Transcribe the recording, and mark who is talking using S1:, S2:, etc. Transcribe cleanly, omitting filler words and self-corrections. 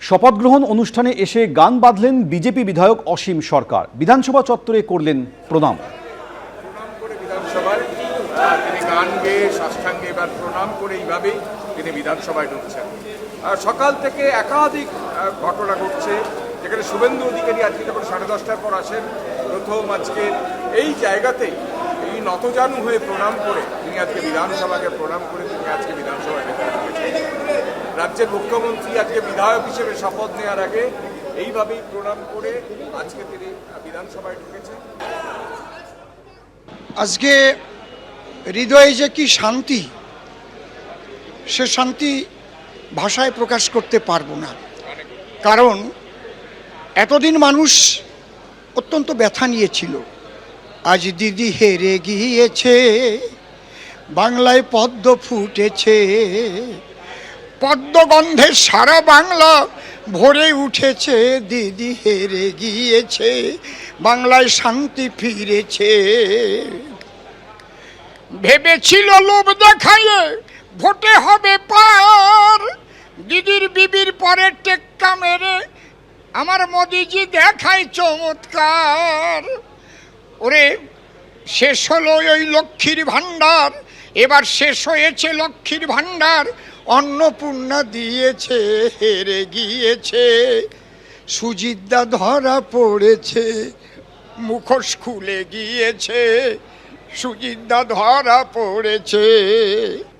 S1: শপথ গ্রহণ অনুষ্ঠানে এসে গান বাঁধলেন বিজেপি বিধায়ক অসীম সরকার। বিধানসভা চত্বরে করলেন প্রণাম।
S2: করে বিধানসভায় তিনি গান গেয়ে সাষ্টাঙ্গে এবার প্রণাম করে এইভাবেই তিনি বিধানসভায় ঢুকছেন। সকাল থেকে একাধিক ঘটনা ঘটছে, যেখানে শুভেন্দু অধিকারী আজকে যখন 10:30টার পর আসেন, প্রথম আজকে এই জায়গাতেই এই নতজানু হয়ে প্রণাম করে তিনি আজকে বিধানসভাকে প্রণাম করে তিনি আজকে বিধানসভায় ঢুকেছেন। রাজ্যের মুখ্যমন্ত্রী আজকে বিধায়ক হিসেবে শপথ নেওয়ার আগে এইভাবেই প্রণাম করে আজকে তিনি বিধানসভায় ঢুকেছেন।
S3: আজকে হৃদয়ে যে কি শান্তি, সে শান্তি ভাষায় প্রকাশ করতে পারবো না। কারণ এতদিন মানুষ অত্যন্ত ব্যথা নিয়েছিল। আজ দিদি হেরে গিয়েছে, বাংলায় পদ্ম ফুটেছে, পদ্মগন্ধে সারা বাংলা ভরে উঠেছে। দিদি হেরে গিয়েছে, বাংলায় শান্তি ফিরেছে। ভেবেছিল লোভ দেখাইয়ে ভোটে হবে পার, দিদির বিবির পরে টেক্কা মেরে আমার মোদিজি দেখায় চমৎকার। ওরে শেষ হলো ওই লক্ষ্মীর ভাণ্ডার, এবার শেষ হয়েছে লক্ষ্মীর ভাণ্ডার। অন্নপূর্ণা দিয়েছে, হেরে গিয়েছে, সুজিতদা ধরা পড়েছে, মুখোশ খুলে গিয়েছে, সুজিতদা ধরা পড়েছে।